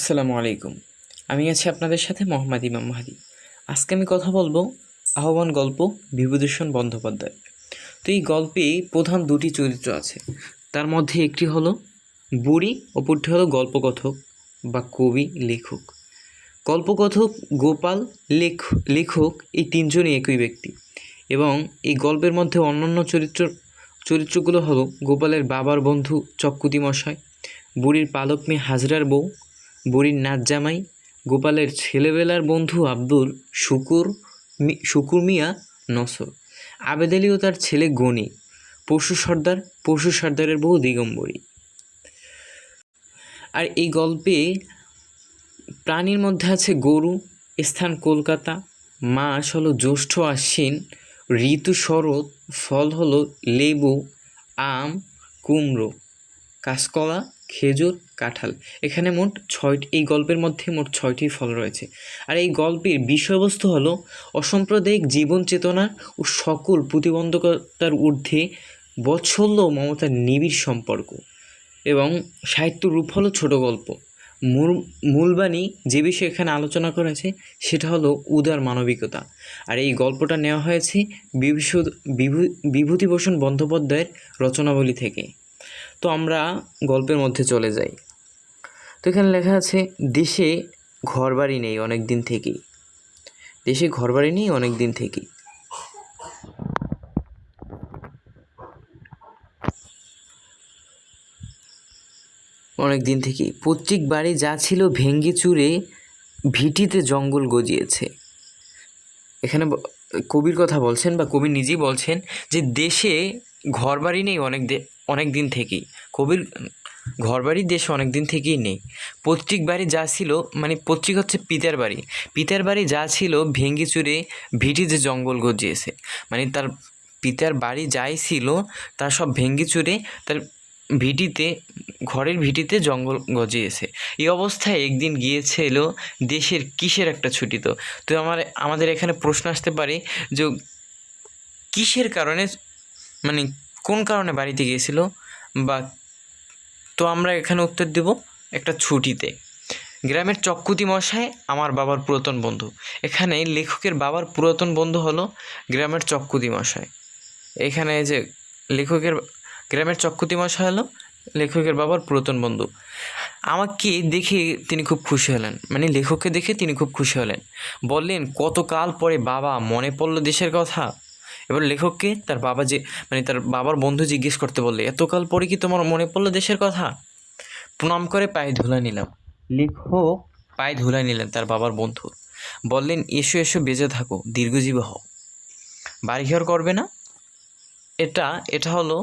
আসসালামু আলাইকুম। আমি আছি আপনাদের সাথে মোহাম্মদ ইমাম মাহাদি। আজকে আমি কথা বলবো আহ্বান গল্প বিভূতিভূষণ বন্দ্যোপাধ্যায়। তো এই গল্পে প্রধান দুটি চরিত্র আছে, তার মধ্যে একটি হলো বুড়ি, অপরটি হলো গল্পকথক বা কবি লেখক। গল্পকথক গোপাল, লেখক এই তিনজনই একই ব্যক্তি। এবং এই গল্পের মধ্যে অন্যান্য চরিত্রগুলো হলো গোপালের বাবার বন্ধু চক্কুতি মশাই, বুড়ির পালক মেয়ে হাজরার বউ, বুড়ির নাচ জামাই, গোপালের ছেলেবেলার বন্ধু আব্দুল শুকুর মিয়া নসর, আবেদ আলী ও তার ছেলে গনি, পশু সর্দারের বউ দিগম্বরী। আর এই গল্পে প্রাণীর মধ্যে আছে গরু, স্থান কলকাতা, মাস হলো জ্যৈষ্ঠ আশ্বিন, ঋতু শরৎ, ফল হলো লেবু, আম, কুমড়ো, কাঁচকলা, খেজুর, কাঁঠাল। এখানে এই গল্পের মধ্যে মোট 6টি ফল রয়েছে। আর এই গল্পের বিষয়বস্তু হলো অসাম্প্রদায়িক জীবন চেতনা ও সকল প্রতিবন্ধকতার ঊর্ধ্বে বৎসল্য ও মমতার নিবিড় সম্পর্ক। এবং সাহিত্য রূপ হলো ছোট গল্প। মূলবাণী যে বিষয়ে এখানে আলোচনা করেছে সেটা হলো উদার মানবিকতা। আর এই গল্পটা নেওয়া হয়েছে বিভূতিভূষণ বন্দ্যোপাধ্যায়ের রচনাবলী থেকে। তো আমরা গল্পের মধ্যে চলে যাই। তো এখানে লেখা আছে, দেশে ঘরবাড়ি নেই অনেক দিন থেকেই। দেশে ঘরবাড়ি নেই অনেক দিন থেকেই। পৈতৃক বাড়ি যা ছিল ভেঙে চুরে ভিটিতে জঙ্গল গজিয়েছে। এখানে কবির কথা বলছেন বা কবি নিজেই বলছেন যে দেশে ঘরবাড়ি নেই অনেক দিন থেকেই। কবির ঘরবাড়ি দেশে অনেক দিন থেকেই নেই। পৈতৃক বাড়ি যা ছিল, মানে পৈতৃক হচ্ছে পিতার বাড়ি যা ছিল ভেঙে চুরে ভিটিতে জঙ্গল গজিয়েছে। মানে তার পিতার বাড়ি যাই ছিল তা সব ভেঙে চুরে তার ঘরের ভিটিতে জঙ্গল গজিয়েছে। এই অবস্থায় একদিন গিয়েছিল দেশের কিসের একটা ছুটি। তো আমাদের এখানে প্রশ্ন আসতে পারে যে কিসের কারণে, মানে কোন কারণে বাড়িতে গিয়েছিল, বা তো আমরা এখানে উত্তর দেব একটা ছুটিতে। গ্রামের চক্কুতি মশাই আমার বাবার পুরাতন বন্ধু। এখানে লেখকের বাবার পুরাতন বন্ধু হলো গ্রামের চক্কুতি মশাই। এখানে যে গ্রামের চক্কুতি মশাই হলো লেখকের বাবার পুরাতন বন্ধু। আমাকে দেখে তিনি খুব খুশি হলেন, মানে লেখককে দেখে তিনি খুব খুশি হলেন। বললেন, কতকাল পরে বাবা, মনে পড়লো দেশের কথা। এবার লেখককে তার বাবার বন্ধু জিজ্ঞেস করতে বললে, এতকাল পরে কি তোমার মনে পড়লো দেশের কথা? প্রণাম করে পায়ে ধুলা নিলাম। লেখক পায়ে ধুলা নিলেন তার বাবার বন্ধু। বললেন, এসো এসো, বেঁচে থাকো, দীর্ঘজীবী হও, বাড়িঘর করবে না? এটা হলো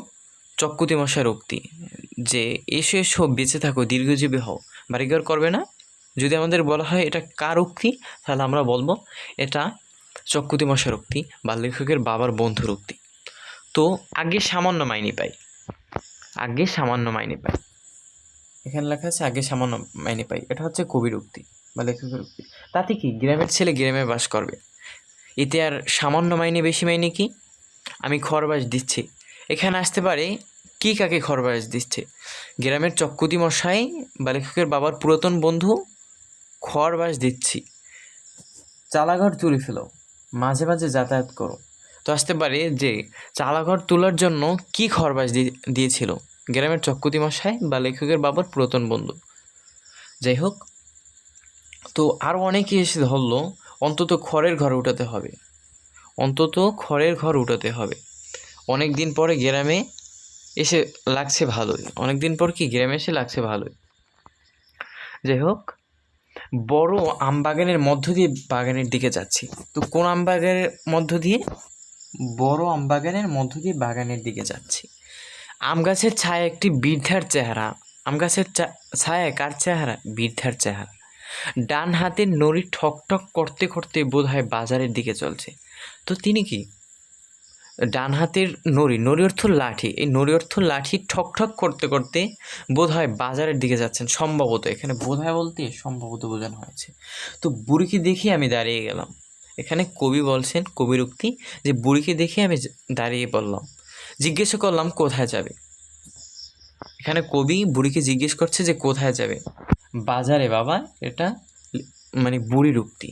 চক্কুতি মশার উক্তি, যে এসো এসো, বেঁচে থাকো, দীর্ঘজীবী হও, বাড়িঘর করবে না। যদি আমাদের বলা হয় এটা কার উক্তি, তাহলে আমরা বলবো এটা চক্কুতি মশার উক্তি বা লেখকের বাবার বন্ধুর উক্তি। তো আগে সামান্য মাইনে পাই। এখানে লেখা আছে আগে সামান্য মাইনে পাই। এটা হচ্ছে কবির উক্তি বা লেখকের উক্তি। তাতে কি, গ্রামের ছেলে গ্রামে বাস করবে, এতে আর সামান্য মাইনে বেশি মাইনে কি? আমি খরবাস দিচ্ছি। এখানে আসতে পারে কি কাকে খরবাস দিচ্ছে? গ্রামের চক্কুতি মশাই বা লেখকের বাবার পুরাতন বন্ধু খরবাস দিচ্ছি। চালাঘর তুলে ফেলো, মাঝে মাঝে যাতায়াত করো। তো আসতে পারে যে চালাঘর তোলার জন্য কি খরবাস দিয়েছিল গ্রামের চক্কুতি মশাই বা লেখকের বাবার পুরাতন বন্ধু। যাই হোক, তো আরও অনেকে এসে ধরলো অন্তত খড়ের ঘর উঠাতে হবে। অনেক দিন পরে গ্রামে এসে লাগছে ভালোই। যাই হোক, বড় আম বাগানের মধ্য দিয়ে বাগানের দিকে যাচ্ছি। তো কোন আম বাগানের মধ্য দিয়ে? বড় আম বাগানের মধ্য দিয়ে বাগানের দিকে যাচ্ছি। আম গাছের ছায়া একটি বৃদ্ধার চেহারা। আম গাছের ছায়ায় কার চেহারা? বৃদ্ধার চেহারা। ডান হাতের নড়ি ঠক ঠক করতে করতে বোধহয় বাজারের দিকে চলছে। তো তিনি কি? ডান হাতের নড়ি অর্থ লাঠি, এই নড়ি অর্থ লাঠি ঠক ঠক করতে করতে বোধহয় বাজারের দিকে যাচ্ছেন। সম্ভবত, এখানে বোধহয় বলতে সম্ভবত বোঝানো হয়েছে। তো বুড়িকে দেখে আমি দাঁড়িয়ে গেলাম। এখানে কবি বলছেন, কবির উক্তি, যে বুড়িকে দেখে আমি দাঁড়িয়ে পড়লাম, জিজ্ঞেস করলাম কোথায় যাবে। এখানে কবি বুড়িকে জিজ্ঞেস করছে যে কোথায় যাবে। বাজারে বাবা, এটা মানে বুড়ির উক্তি।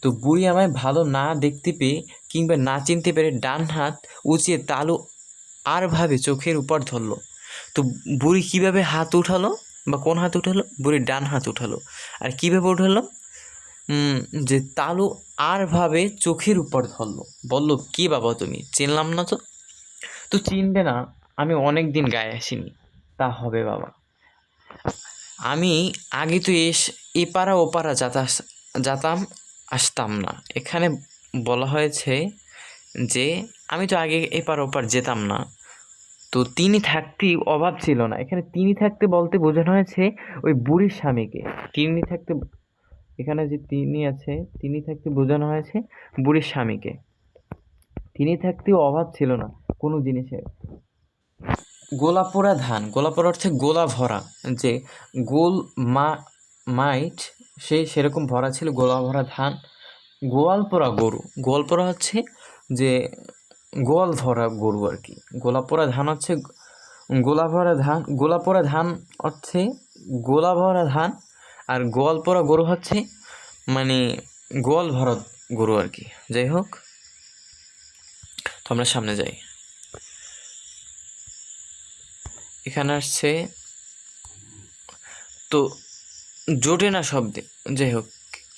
তো বুড়ি আমায় ভালো না দেখতে পেয়ে কিংবা না চিনতে পেরে ডান হাত উঁচিয়ে তালু আর ভাবে চোখের উপর ধরলো। তো বুড়ি কীভাবে হাত উঠালো বা কোন হাত উঠালো? বুড়ির ডান হাত উঠালো। আর কীভাবে উঠালো? যে তালু আর ভাবে চোখের উপর ধরলো। বলল, কি বাবা তুমি, চিনলাম না তো। তো চিনবে না, আমি অনেক দিন গায়ে আসিনি। তা হবে বাবা, আমি আগে তো এপাড়া ওপাড়া যাতাম আসতাম না। এখানে বলা হয়েছে যে আমি তো আগে এপার ওপার যেতাম না। তো তিনি থাকতেই অভাব ছিল না। এখানে তিনি থাকতে বলতে বোঝানো হয়েছে ওই বুড়ির স্বামীকে। তিনি থাকতে, এখানে যে তিনি আছে, তিনি থাকতে বোঝানো হয়েছে বুড়ির স্বামীকে। তিনি থাকতেও অভাব ছিল না কোনো জিনিসের। গোলা পোড়া ধান, গোলা পোড়া অর্থে গোলা ভরা, যে গোল মাইট সেরকম ভরা ছিল গোলা ভরা ধান। গোয়াল পোড়া গরু, গোয়াল পোড়া হচ্ছে যে গোয়াল ভরা গরু আর কি। গোলা পোড়া ধান হচ্ছে গোলা ভরা ধান, গোলা পোড়া ধান হচ্ছে গোলা ভরা ধান, আর গোয়াল পোড়া গরু হচ্ছে মানে গোয়াল ভরা গরু আর কি। যাই হোক, তো আমরা সামনে যাই। এখানে আসছে তো জোটে না শব্দে, যাই হোক,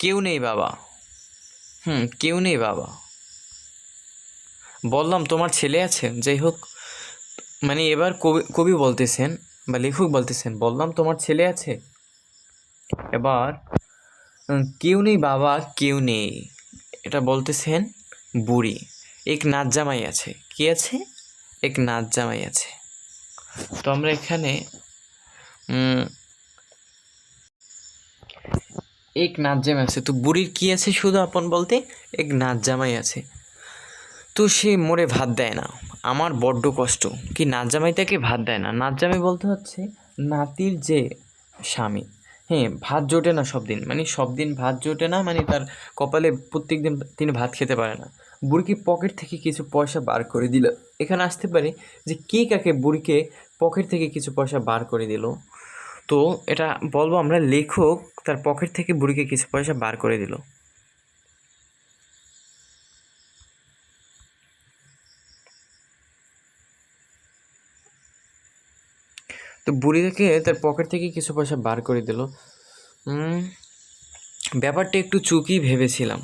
কেউ নেই বাবা। কেউ নেই বাবা। বললাম তোমার ছেলে আছে। যাই হোক, মানে এবার কবি বলতেছেন বা লেখক বলতেছেন, বললাম তোমার ছেলে আছে। এবার কেউ নেই বাবা, কেউ নেই, এটা বলতেছেন বুড়ি। এক নাচ জামাই আছে। কি আছে? এক নাচ জামাই আছে। তো আমরা এখানে এক নাচ জামাই আছে। তো বুড়ির কি আছে? শুধু আপন বলতে এক নাচ জামাই আছে। তো সে মোড়ে ভাত দেয় না, আমার বড্ড কষ্ট। কি নাচ জামাইটাকে ভাত দেয় না? নাচ জামাই বলতে হচ্ছে নাতির যে স্বামী। হ্যাঁ, ভাত জোটে না সব দিন, মানে সব দিন ভাত জোটে না, মানে তার কপালে প্রত্যেক দিন তিনি ভাত খেতে পারে না। বুড়িকে পকেট থেকে কিছু পয়সা বার করে দিল। এখানে আসতে পারে যে কে কাকে বুড়িকে পকেট থেকে কিছু পয়সা বার করে দিল। তো এটা বলবো আমরা, লেখক তার পকেট থেকে বুড়িকে কিছু পয়সা বার করে দিল। তো বুড়ি থেকে তার পকেট থেকে কিছু পয়সা বার করে দিল। ব্যাপারটা একটু চুকি ভেবেছিলাম।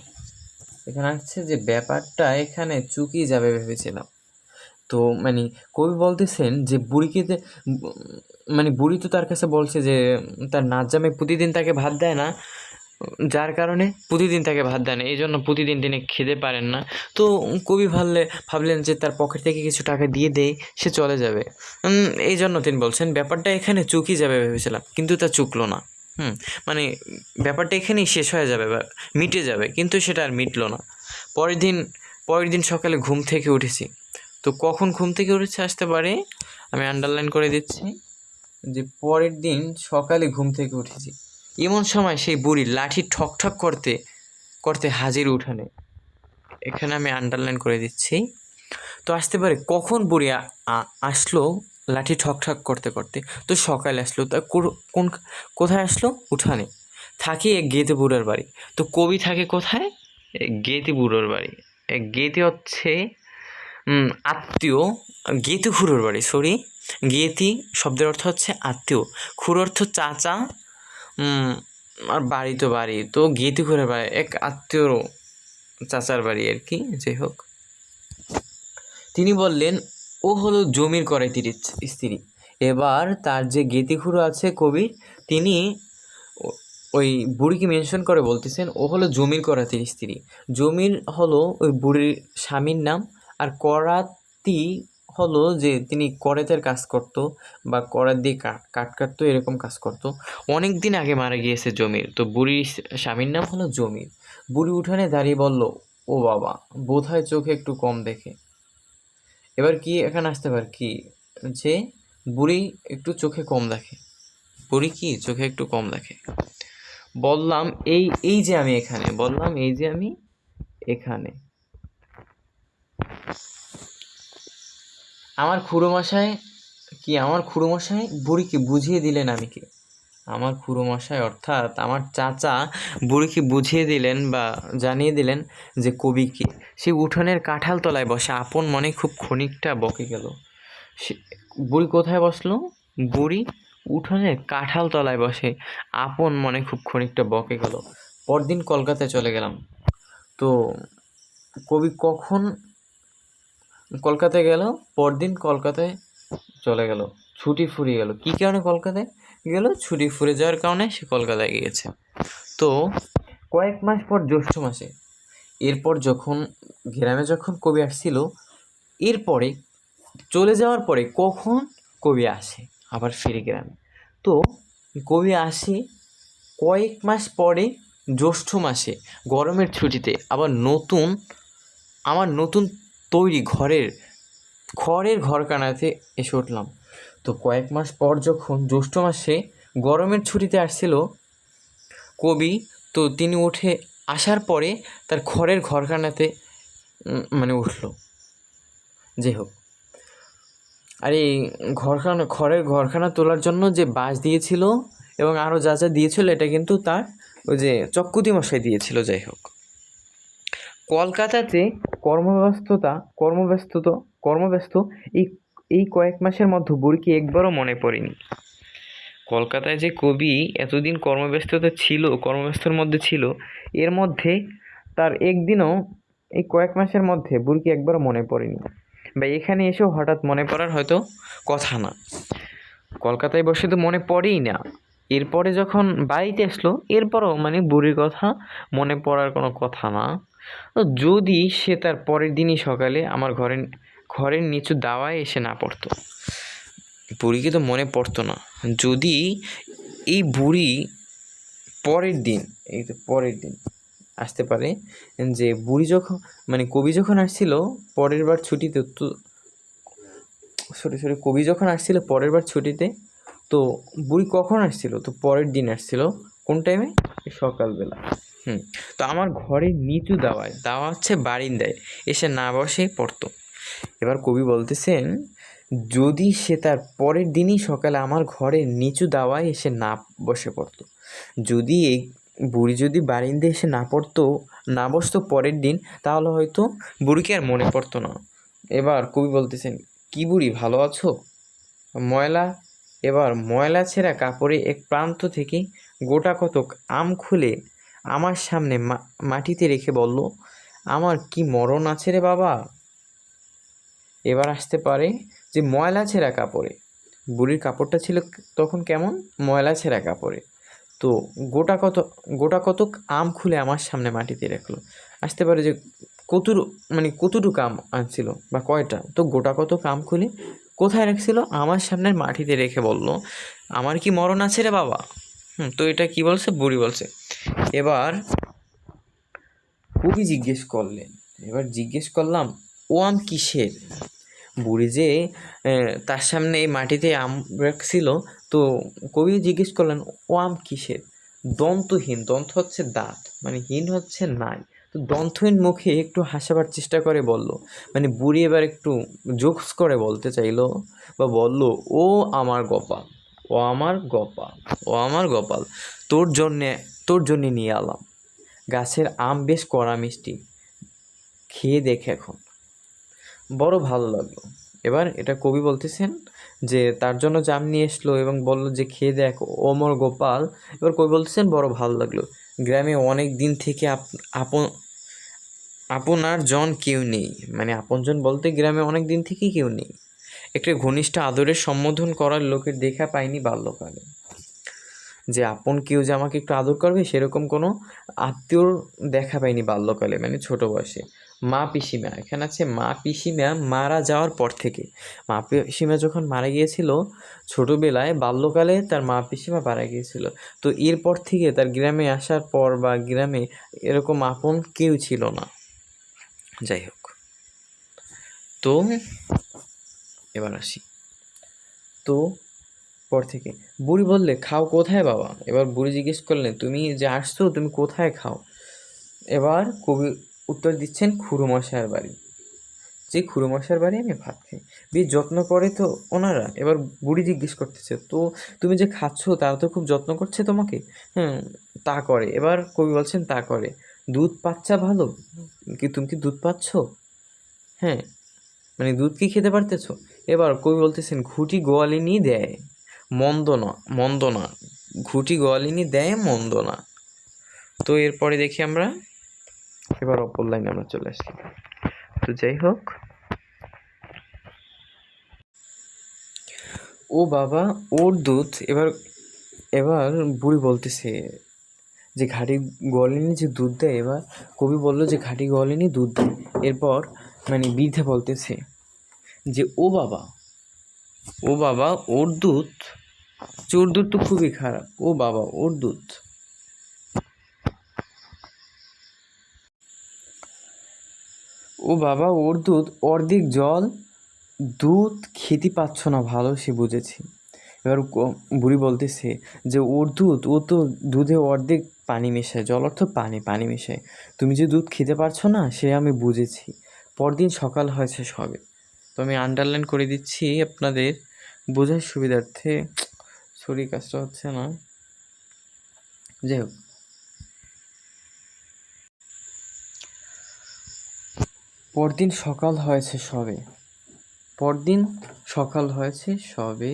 এখানে আসছে যে ব্যাপারটা এখানে চুকি যাবে ভেবেছিলাম। তো মানে কবি বলতেছেন যে বুড়িকে মানে বুড়ি তো তার কাছে বলছে যে তার নাচ জামাই প্রতিদিন তাকে ভাত দেয় না, যার কারণে প্রতিদিন তাকে ভাত দেয় না, এই জন্য প্রতিদিন তিনি খেতে পারেন না। তো কবি ভাবলেন যে তার পকেট থেকে কিছু টাকা দিয়ে দেয়, সে চলে যাবে। এই জন্য তিনি বলছেন ব্যাপারটা এখানে চুকি যাবে ভেবেছিলাম, কিন্তু তা চুকলো না। মানে ব্যাপারটা এখানেই শেষ হয়ে যাবে বা মিটে যাবে, কিন্তু সেটা আর মিটলো না। পরের দিন সকালে ঘুম থেকে উঠেছি। তো কখন ঘুম থেকে উঠেছে আসতে পারে, আমি আন্ডারলাইন করে দিচ্ছি যে পরের দিন সকালে ঘুম থেকে উঠেছি। এমন সময় সেই বুড়ি লাঠি ঠক ঠক করতে করতে হাজির উঠানে। এখানে আমি আন্ডারলাইন করে দিচ্ছি। তো আসতে পারে কখন বুড়ি আসলো লাঠি ঠক ঠক করতে করতে। তো সকালে আসলো। তা কোথায় আসলো? উঠানে। থাকে এক গেতে বুড়োর বাড়ি। তো কবি থাকে কোথায়? গেতি বুড়োর বাড়ি। গেতি হচ্ছে আত্মীয়। গেতি খুড়োর বাড়ি, সরি। গেতি শব্দের অর্থ হচ্ছে আত্মীয়, খুড়ো অর্থ চাচা, আর বাড়ি তো বাড়ি। তো গেতি খুড়োর বাড়ি এক আত্মীয় চাচার বাড়ি আর কি। যাই হোক, তিনি বললেন ও হলো জমির করাইতির স্ত্রী। এবার তার যে গেতিখুড়ো আছে কবি, তিনি ওই বুড়িকে মেনশন করে বলতেছেন ও হলো জমির করাতির স্ত্রী। জমির হলো ওই বুড়ির স্বামীর নাম, আর করাতি হলো যে তিনি করাতের কাজ করত বা করাত দিয়ে কাট কাটতো, এরকম কাজ করতো। অনেক দিন আগে মারা গিয়েছে জমির। তো বুড়ির স্বামীর নাম হলো জমির। বুড়ি উঠানে দাঁড়িয়ে বলল, ও বাবা, বোধহয় চোখে একটু কম দেখে। এবার কি এখানে আসতে পারে কি যে বুড়ি একটু চোখে কম দেখে। বুড়ি কি চোখে একটু কম দেখে। বললাম এই যে আমি এখানে, বললাম এই যে আমি এখানে। আমার খুড়োমশাই বুড়িকে বুঝিয়ে দিলেন আমি কে। আমার খুড়োমশাই অর্থাৎ আমার চাচা বুড়িকে বুঝিয়ে দিলেন বা জানিয়ে দিলেন যে কবি কে। সে উঠোনের কাঁঠাল তলায় বসে আপন মনে খুব খানিকটা বকে গেল। সে বুড়ি কোথায় বসলো? বুড়ি উঠোনের কাঁঠাল তলায় বসে আপন মনে খুব খানিকটা বকে গেল। পরদিন কলকাতায় চলে গেলাম। তো কবি কখন কলকাতায় গেল? পরদিন কলকাতায় চলে গেল, ছুটি ফুরিয়ে গেল। কী কারণে কলকাতায় গেল? ছুটি ফুরিয়ে যাওয়ার কারণে সে কলকাতায় গিয়েছে। তো কয়েক মাস পর জ্যৈষ্ঠ মাসে, এরপর যখন গ্রামে যখন কবি আসছিল, এরপরে চলে যাওয়ার পরে কখন কবি আসে আবার ফিরে গ্রামে? তো কবি আসে কয়েক মাস পরে জ্যৈষ্ঠ মাসে গরমের ছুটিতে। আবার আমার নতুন তৈরি খড়ের ঘরখানাতে এসে উঠলাম। তো কয়েক মাস পর যখন জ্যৈষ্ঠ মাসে গরমের ছুটিতে আসছিল কবি, তো তিনি উঠে আসার পরে তার খড়ের ঘরখানাতে মানে উঠল। যাই হোক, আর এই খড়ের ঘরখানা তোলার জন্য যে বাঁশ দিয়েছিল এবং আরও যা যা দিয়েছিল, এটা কিন্তু তার ওই যে চক্কুতি মশাই দিয়েছিল। যাই হোক, কলকাতাতে কর্মব্যস্ত এই এই কয়েক মাসের মধ্যে বুড়িকে একবারও মনে পড়েনি। কলকাতায় যে কবি এতদিন কর্মব্যস্তর মধ্যে ছিল, এর মধ্যে তার একদিনও এই কয়েক মাসের মধ্যে বুড়িকে একবারও মনে পড়েনি, বা এখানে এসেও হঠাৎ মনে পড়ার হয়তো কথা না। কলকাতায় বসে তো মনে পড়েই না। এরপরে যখন বাড়িতে আসলো, এরপরও মানে বুড়ির কথা মনে পড়ার কোনো কথা না। তো যদি সে তার পরের দিনই সকালে আমার ঘরের নিচু দাওয়ায় এসে না পড়তো, বুড়িকে তো মনে পড়তো না। যদি এই বুড়ি পরের দিন আসতে পারে, যে বুড়ি যখন মানে কবি যখন আসছিল পরের বার ছুটিতে, তো কবি যখন আসছিল পরের বার ছুটিতে, তো বুড়ি কখন আসছিল? তো পরের দিন আসছিল। কোন টাইমে? সকালবেলা। তো আমার ঘরের নিচু দাওয়া হচ্ছে বারিন্দায় এসে না বসে পড়তো। এবার কবি বলতেছেন, যদি সে তার পরের দিনই সকালে আমার ঘরের নিচু দাওয়ায় এসে না বসে পড়তো, যদি এই বুড়ি যদি বারিন্দায় এসে না বসতো পরের দিন, তাহলে হয়তো বুড়িকে আর মনে পড়তো না। এবার কবি বলতেছেন, কি বুড়ি ভালো আছো? ময়লা ছেঁড়া কাপড়ে এক প্রান্ত থেকে গোটা কতক আম খুলে আমার সামনে মাটিতে রেখে বলল, আমার কি মরণ আছে রে বাবা। এবার আসতে পারে যে ময়লা ছেঁড়া কাপড়ে, বুড়ির কাপড়টা ছিল তখন কেমন? ময়লা ছেঁড়া কাপড়ে। তো গোটা কতক আম খুলে আমার সামনে মাটিতে রাখলো। আসতে পারে যে কতটুকু আম আনছিল বা কয়টা, তো গোটা কতক আম খুলে কোথায় রাখছিল? আমার সামনে মাটিতে রেখে বলল, আমার কি মরণ আছে রে বাবা। তো এটা কি বলছে? বুড়ি বলছে। এবার কবি জিজ্ঞেস করলাম, ও আম কিসের? বুড়ি যে তার সামনে এই মাটিতে আম রাখছিল, তো কবি জিজ্ঞেস করলেন, ও আম কিসের? দন্তহীন, দন্ত হচ্ছে দাঁত, মানে হীন হচ্ছে নাই। তো দন্তহীন মুখে একটু হাসাবার চেষ্টা করে বলল, মানে বুড়ি এবার একটু জোকস করে বলতে চাইলো বা বলল, ও আমার গোপাল, তোর জন্যে নিয়ে এলাম। গাছের আম বেশ কড়া মিষ্টি, খেয়ে দেখ এখন, বড় ভালো লাগলো। এবার এটা কবি বলতেছেন যে তার জন্য জাম নিয়ে এসলো এবং বলল যে খেয়ে দেখ ও আমার গোপাল। এবার কবি বলতেছেন বড় ভালো লাগলো। গ্রামে অনেক দিন থেকে আপনার জন কেউ নেই, মানে আপনজন বলতে গ্রামে অনেক দিন থেকেই কেউ নেই। একটা ঘনিষ্ঠ আদরের সম্বোধন করার লোকের দেখা পাইনি বাল্যকালে, যে আপন কেউ যে আমাকে একটু আদর করবে সেরকম কোনো আত্মীয়র দেখা পাইনি বাল্যকালে, মানে ছোট বয়সে। মা পিসিমা, এখানে আছে মা পিসিমা মারা যাওয়ার পর থেকে। মা পিসিমা যখন মারা গিয়েছিল ছোটোবেলায়, বাল্যকালে তার মা পিসিমা মারা গিয়েছিল। তো এরপর থেকে তার গ্রামে আসার পর বা গ্রামে এরকম আপন কেউ ছিল না। যাই হোক, তো এবার আসি। তো পর থেকে বুড়ি বললে, খাও কোথায় বাবা? এবার বুড়ি জিজ্ঞেস করলেন, তুমি যে আসছো তুমি কোথায় খাও? এবার কবি উত্তর দিচ্ছেন, খুড়োমশাইয়ের বাড়ি। যে খুড়োমশার বাড়ি আমি ভাত খাই, বেশ যত্ন করে তো ওনারা। এবার বুড়ি জিজ্ঞেস করতেছে, তো তুমি যে খাচ্ছ তারা তো খুব যত্ন করছে তোমাকে? হুম, তা করে। এবার কবি বলছেন তা করে। দুধ পাচ্ছা ভালো? তুমি কি দুধ পাচ্ছ? হ্যাঁ, মানে দুধ কি খেতে পারতেছো? এবার কবি বলতেছেন, ঘুটি গোয়ালিনী দেয় মন্দ না, মন্দ না, ঘুটি গোয়ালিনী দেয় মন্দ না। তো এরপরে দেখি আমরা, এবার অপর লাইনে আমরা চলে আসছি। তো যাই হোক, ও বাবা ওর দুধ। এবার এবার বুড়ি বলতেছে যে ঘাটি গোয়ালিনী যে দুধ দেয়। এবার কবি বললো যে ঘাটি গোয়ালিনী দুধ দেয়। এরপর মানে বৃদ্ধা বলতেছে যে ও বাবা, ও বাবা ওর দুধ, চোর দুধ তো খুবই খারাপ, ও বাবা ওর দুধ। ও বাবা ওর দুধ অর্ধেক জল, দুধ খেতে পাচ্ছ না ভালো সে বুঝেছি। এবার বুড়ি বলতেছে যে ওর দুধ, ও তো দুধে অর্ধেক পানি মেশায়, জল অর্থ পানি, পানি মেশায়। তুমি যে দুধ খেতে পারছো না সে আমি বুঝেছি। পরদিন সকাল হয়েছে সবে। তো আমি আন্ডারলাইন করে দিচ্ছি আপনাদের বোঝার সুবিধার্থে। সরি, কাজটা হচ্ছে না। যাই হোক, পরদিন সকাল হয়েছে সবে, পরদিন সকাল হয়েছে সবে,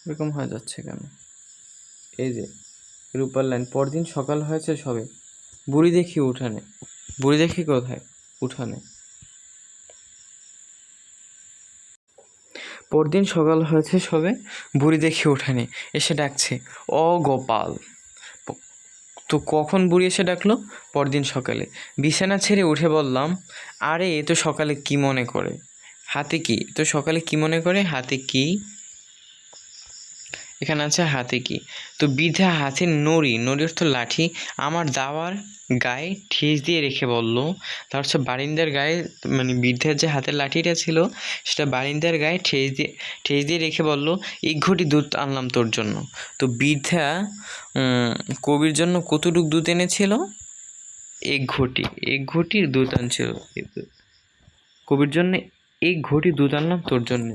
এরকম হয়ে যাচ্ছে কেন? এই যে রূপার লাইন, পরদিন সকাল হয়েছে সবে, বুড়ি দেখি উঠানে। বুড়ি দেখি কোথায়? উঠানে। পরদিন সকাল হয়েছে সবে, বুড়ি দেখি উঠানে, এসে ডাকছে ও গোপাল। তো কখন বুড়ি এসে ডাকলো? পরদিন সকালে। বিছানা ছেড়ে উঠে বললাম, আরে এ তো সকালে কি মনে করে? হাতে কি? তো সকালে কি মনে করে? হাতে কি? এখানে আছে হাতে কি। তো বৃদ্ধা হাতে নড়ি, নড়ি অর্থ লাঠি, আমার দাওয়ার গায়ে ঠেস দিয়ে রেখে বলল। তার হচ্ছে বারিন্দার গায়ে, মানে বৃদ্ধার যে হাতের লাঠিটা ছিল সেটা বারিন্দার গায়ে ঠেস দিয়ে রেখে বলল, এক ঘটি দুধ আনলাম তোর জন্য। তো বৃদ্ধা কবির জন্য কতটুক দুধ এনেছিল? এক ঘটি, এক ঘটির দুধ আনছিল কবির জন্য। এক ঘটি দুধ আনলাম তোর জন্য।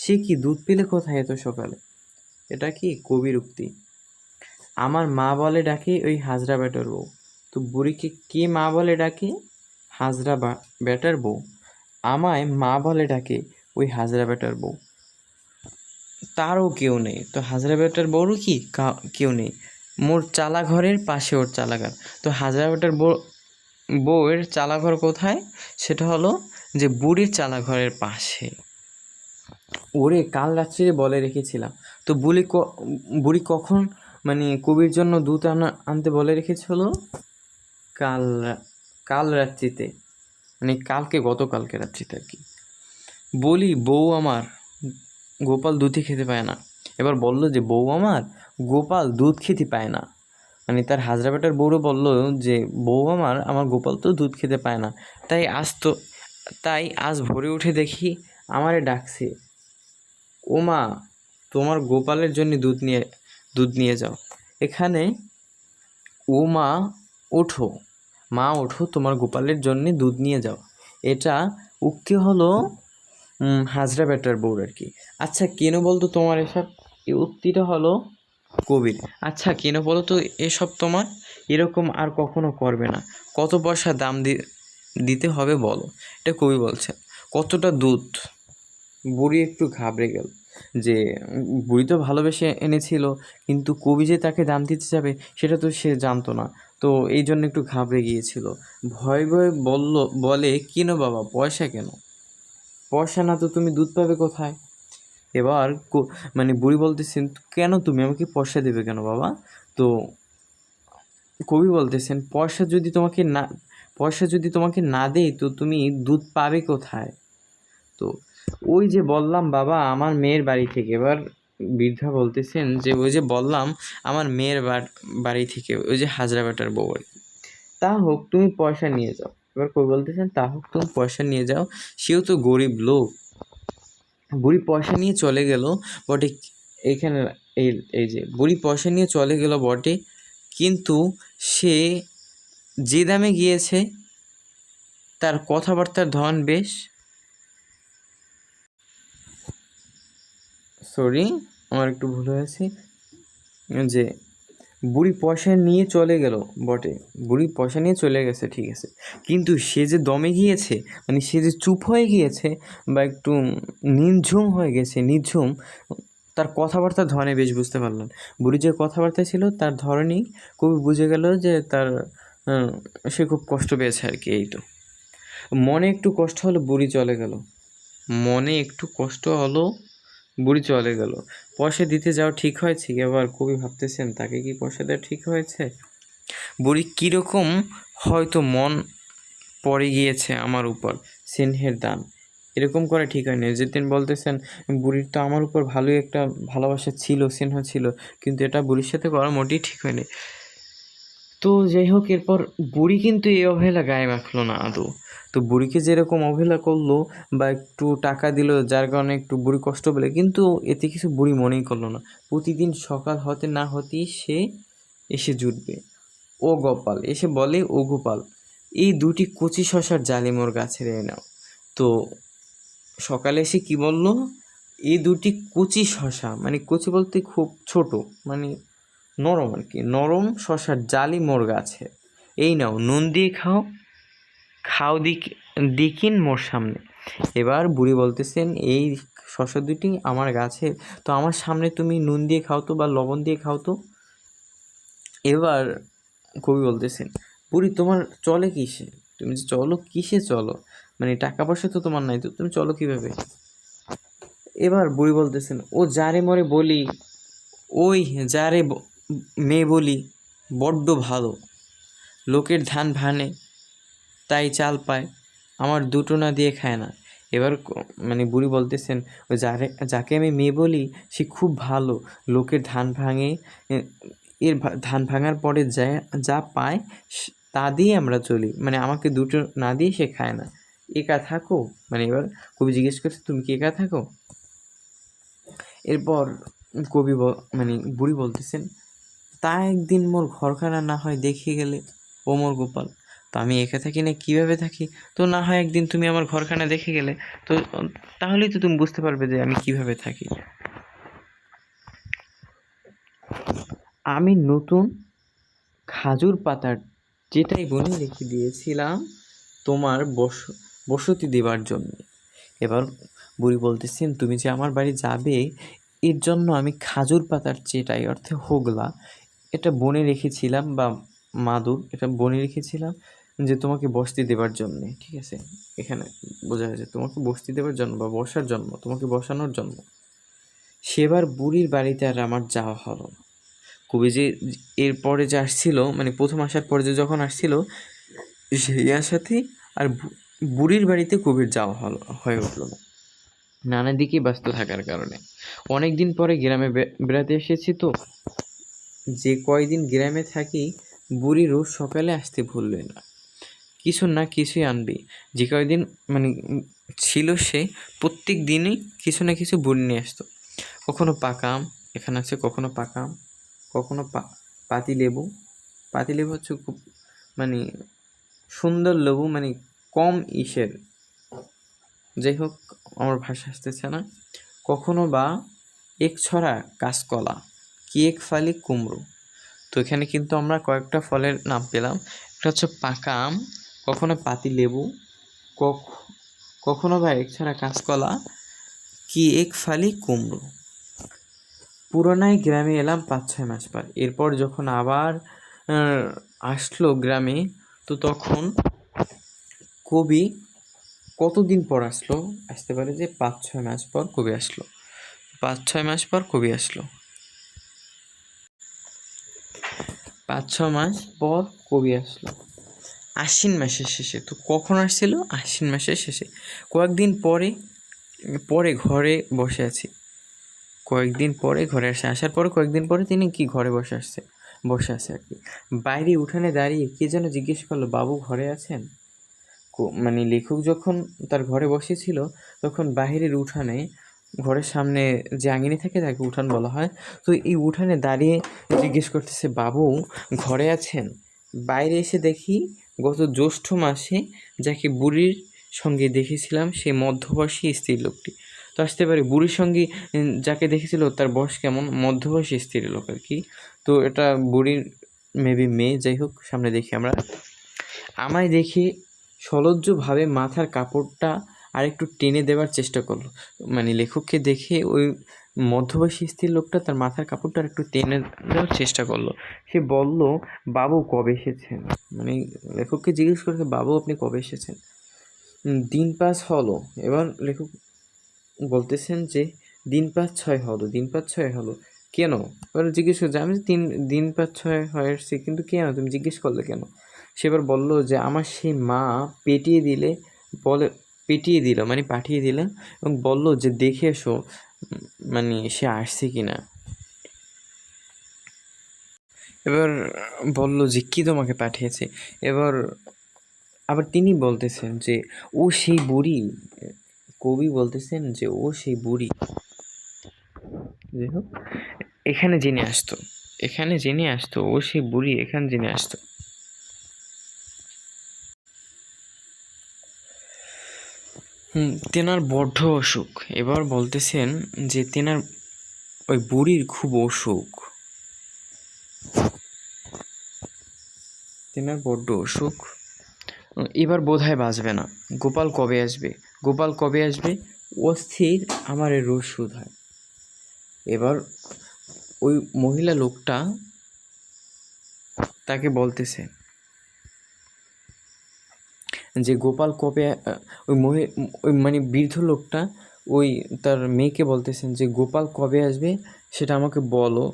সে কি, দুধ পেলে কোথায় এত সকালে? এটা কি কবির উক্তি। আমার মা বলে ডাকে ওই হাজরা বেটার বউ। তো বুড়িকে কে মা বলে ডাকে? হাজরা বেটার বউ। আমায় মা বলে ডাকে ওই হাজরা বেটার বউ। তারও কেউ নেই। তো হাজরা বেটার বউরও কি কেউ নেই। মোর চালা ঘরের পাশে ওর চালাঘর। তো হাজরা বেটার বউয়ের চালাঘর কোথায়? সেটা হলো যে বুড়ির চালাঘরের পাশে। ওরে কাল রাত্রে বলে রেখেছিলাম। তো বুড়ি কখন মানে কবির জন্য দুধ আনতে বলে রেখেছিল? কাল কাল রাত্রিতে, মানে গতকালকে রাত্রিতে আর কি। বলি বউ আমার গোপাল দুধই খেতে পায় না। এবার বলল যে বউ আমার গোপাল দুধ খেতে পায় না, মানে তার হাজরা বেটার বউরও বলল যে বউ আমার গোপাল তো দুধ খেতে পায় না। তাই আজ ভোরে উঠে দেখি আমারে ডাকছে, ও মা তোমার গোপালের জন্য দুধ নিয়ে যাও। এখানে ও মা ওঠো, মা ওঠো, তোমার গোপালের জন্য দুধ নিয়ে যাও, এটা উক্তি হলো হাজরা বেটার বউর আর কি। আচ্ছা কেন বলতো তোমার এসব? এই উক্তিটা হলো কবির। আচ্ছা কেন বলো তো এসব তোমার? এরকম আর কখনো করবে না। কত পয়সা দাম দিতে হবে বলো? এটা কবি বলছেন। কতটা দুধ? বুড়ি একটু ঘাবড়ে গেল যে বুড়ি তো ভালোবেসে এনেছিল, কিন্তু কবি যে তাকে দাম দিতে যাবে সেটা তো সে জানতো না। তো এই জন্য একটু ঘাবড়ে গিয়েছিল। ভয়ে ভয়ে বলে কেন বাবা, পয়সা কেন? পয়সা না তো তুমি দুধ পাবে কোথায়? এবার মানে বুড়ি বলতেছেন, কেন তুমি আমাকে পয়সা দেবে কেন বাবা? তো কবি বলতেছেন, পয়সা যদি তোমাকে না দেই তো তুমি দুধ পাবে কোথায়? তো ওই যে বললাম বাবা আমার মেয়ের বাড়ি থেকে। এবার বৃদ্ধা বলতেছেন যে ওই যে বললাম আমার মেয়ের বাড়ি থেকে, ওই যে হাজরা বেটার বউ আর কি। তা হোক তুমি পয়সা নিয়ে যাও। এবার কবি বলতেছেন, তা হোক তুমি পয়সা নিয়ে যাও, সেও তো গরিব লোক। বুড়ি পয়সা নিয়ে চলে গেল বটে। এইখানে এই এই যে বুড়ি পয়সা নিয়ে চলে গেল বটে, কিন্তু সে যে দামে গিয়েছে তার কথাবার্তার ধরন বেশ, সরি আমার একটু ভুল হয়েছে, যে বুড়ি পয়সা নিয়ে চলে গেল বটে, বুড়ি পয়সা নিয়ে চলে গেছে ঠিক আছে, কিন্তু সে যে দমে গিয়েছে, মানে সে যে চুপ হয়ে গিয়েছে বা একটু নিঝুম হয়ে গেছে, নিঝুম, তার কথাবার্তার ধরনে বেশ বুঝতে পারলাম। বুড়ি যে কথাবার্তা ছিল তার ধরনেই কবি বুঝে গেল যে তার সে খুব কষ্ট পেয়েছে আর কি। এই তো মনে একটু কষ্ট হলো, বুড়ি চলে গেল, মনে একটু কষ্ট হলো, বুড়ি চলে গেল। পয়সা দিতে যাওয়া ঠিক হয়েছে, এবার কবি ভাবতেছেন তাকে কি পয়সা দেওয়া ঠিক হয়েছে? বুড়ি কীরকম হয়তো মন পড়ে গিয়েছে আমার উপর, স্নেহের দান এরকম করা ঠিক হয়নি। যেদিন বলতেছেন বুড়ির তো আমার উপর ভালোই একটা ভালোবাসা ছিল, স্নেহ ছিল, কিন্তু এটা বুড়ির সাথে করা মোটেই ঠিক হয়নি। তো যাই হোক, এরপর বুড়ি কিন্তু এই অবহেলা গায়ে মাখলো না আদৌ। তো বুড়িকে যেরকম অবহেলা করলো বা একটু টাকা দিল যার কারণে একটু বুড়ি কষ্ট পেলে, কিন্তু এতে কিছু বুড়ি মনেই করলো না। প্রতিদিন সকাল হতে না হতেই সে এসে জুটবে, ও গোপাল এসে বলে, ও গোপাল এই দুটি কচি শশার জালি মোর গাছে রে নাও। তো সকালে এসে কি বললো, এই দুটি কচি শশা, মানে কচি বলতে খুব ছোট, মানে নরম আর কি, নরম শশার জালি মোর গাছে, এই নাও নুন দিয়ে খাও, খাও দিকিন মোর সামনে। এবার বুড়ি বলতেছেন এই শশা দুটি আমার গাছে, তো আমার সামনে তুমি নুন দিয়ে খাও তো, বা লবণ দিয়ে খাও তো। এবার কবি বলতেছেন, বুড়ি তোমার চলে কিসে, তুমি যে চলো কিসে চলো, মানে টাকা পয়সা তো তোমার নাই, তো তুমি চলো কিভাবে? এবার বুড়ি বলতেছেন, ও যারে মরে বলি, ওই যারে মেয়ে বলি বড্ড ভালো, লোকের ধান ভানে তাই চাল পায়, আমার দুটো না দিয়ে খায় না। এবার মানে বুড়ি বলতেছেন, ওই যাকে আমি মেয়ে বলি সে খুব ভালো, লোকের ধান ভাঙে, এর ধান ভাঙার পরে যা যা পায় তা দিয়ে আমরা চলি, মানে আমাকে দুটো না দিয়ে সে খায় না। একা থাকো, মানে এবার কবি জিজ্ঞেস করছে তুমি কি একা থাকো? এরপর কবি মানে বুড়ি বলতেছেন, তা একদিন মোর ঘরখানা না হয় দেখিয়ে গেলে ও মোর গোপাল, তো আমি একা থাকি না কীভাবে থাকি, তো না হয় একদিন তুমি আমার ঘরখানা দেখে গেলে, তো তাহলেই তো তুমি বুঝতে পারবে যে আমি কিভাবে থাকি। আমি নতুন খাজুর পাতার যেটাই বনে রেখে দিয়েছিলাম তোমার বসতি দেবার জন্য। এবার বুড়ি বলতেছেন, তুমি যে আমার বাড়ি যাবে এর জন্য আমি খাজুর পাতার চেটাই অর্থে হোগলা এটা বনে রেখেছিলাম, বা মাদুর এটা বনে রেখেছিলাম যে তোমাকে বসতি দেবার জন্যে, ঠিক আছে? এখানে বোঝা যাচ্ছে তোমাকে বসতি দেবার জন্য বা বসার জন্য, তোমাকে বসানোর জন্য। সেবার বুড়ির বাড়িতে আর আমার যাওয়া হলো না। কবি যে এরপরে যে আসছিল, মানে প্রথম আসার পরে যে যখন আসছিল সেই আসাতেই আর বুড়ির বাড়িতে কবির যাওয়া হয়ে উঠলো না, নানা দিকে ব্যস্ত থাকার কারণে। অনেক দিন পরে গ্রামে বেড়াতে এসেছি, তো যে কয়দিন গ্রামে থাকি বুড়ি রোজ সকালে আসতে ভুলবে না, কিছু না কিছুই আনবি। যে কয়দিন মানে ছিল সে প্রত্যেক দিনই কিছু না কিছু বুড়ি নিয়ে আসতো। কখনো পাকা আম, এখানে আছে কখনো পাকা আম, কখনো পাতিলেবু। পাতিলেবু হচ্ছে খুব মানে সুন্দর লেবু, মানে কম ইসের, যাই হোক আমার ভাষা আসতেছে না। কখনো বা এক ছড়া কাঁচকলা, কি এক ফালি কুমড়ো। তো এখানে কিন্তু আমরা কয়েকটা ফলের নাম পেলাম, একটা হচ্ছে পাকা আম, কখনো পাতিলেবু, কখনো বা এক ছড়া কাঁচকলা, কি এক ফালি কুমড়ো। পুরোনায় গ্রামে এলাম 5-6 মাস পর। এরপর যখন আবার আসলো গ্রামে, তো তখন কবি কতদিন পর আসতে পারে যে 5-6 মাস পর কবি আসলো, 5-6 মাস পর কবি আসলো, 5-6 মাস পর কবি আসলো আশ্বিন মাসের শেষে। তো কখন আসছিল? আশ্বিন মাসের শেষে। কয়েকদিন পরে পরে ঘরে বসে আছি, কয়েকদিন পরে ঘরে আসার পরে কয়েকদিন পরে তিনি কি ঘরে বসে আছে আর কি। বাইরে উঠানে দাঁড়িয়ে কে যেন জিজ্ঞেস করলো, বাবু ঘরে আছেন? মানে লেখক যখন তার ঘরে বসেছিল তখন বাহিরের উঠানে, ঘরের সামনে যে আঙিনে থাকে তাকে উঠান বলা হয়, তো এই উঠানে দাঁড়িয়ে জিজ্ঞেস করতেছে, বাবু ঘরে আছেন? বাইরে এসে দেখি গত জ্যৈষ্ঠ মাসে যাকে বুড়ির সঙ্গে দেখেছিলাম সেই মধ্যবয়সী স্ত্রী লোকটি। তো আসতে পারে বুড়ির সঙ্গে যাকে দেখেছিল তার বয়স কেমন, মধ্যবয়সী স্ত্রী লোক আর কি। তো এটা বুড়ির মেবি মেয়ে, যাই হোক সামনে দেখি আমরা। আমায় দেখে সলজ্জভাবে মাথার কাপড়টা আরেকটু টেনে দেওয়ার চেষ্টা করলো। মানে লেখককে দেখে ওই মধ্যবয়সী স্ত্রী লোকটা তার মাথার কাপড়টা একটু টেনে দেওয়ার চেষ্টা করলো। সে বলল, বাবু কবে এসেছেন? মানে লেখককে জিজ্ঞেস করেছে, বাবু আপনি কবে এসেছেন? দিন 5 হলো। এবার লেখক বলতেছেন যে দিন 5-6 হলো, দিন 5-6 হলো কেন? এবার জিজ্ঞেস করছে, আমি দিন 5-6 হয়েছে, কিন্তু কেন তুমি জিজ্ঞেস করলে কেন? সে এবার বললো যে আমার সেই মা পেটিয়ে দিল মানে পাঠিয়ে দিল এবং বললো যে দেখে এসো মানে সে আসছে কিনা। এবার বলল যে কি তোমাকে পাঠিয়েছে। এবার আবার তিনি বলতেছেন যে ও সেই বুড়ি, কবি বলতেছেন যে ও সেই বুড়ি। যাই হোক, এখানে জেনে আসতো ও সেই বুড়ি এখানে জেনে আসতো। তেনার বড্ড অসুখ। এবার বলতেছেন যে তেনার ওই বুড়ির খুব অসুখ, তেনার বড্ড অসুখ। এবার বোধহয় বাঁচবে না। গোপাল কবে আসবে? অস্থির আমার রোজ শুধ হয়। এবার ওই মহিলা লোকটা তাকে বলতেছে যে গোপাল কবে, ওই মানে বৃদ্ধ লোকটা ওই তার মেয়েকে বলতেছেন যে গোপাল কবে আসবে সেটা আমাকে বলো,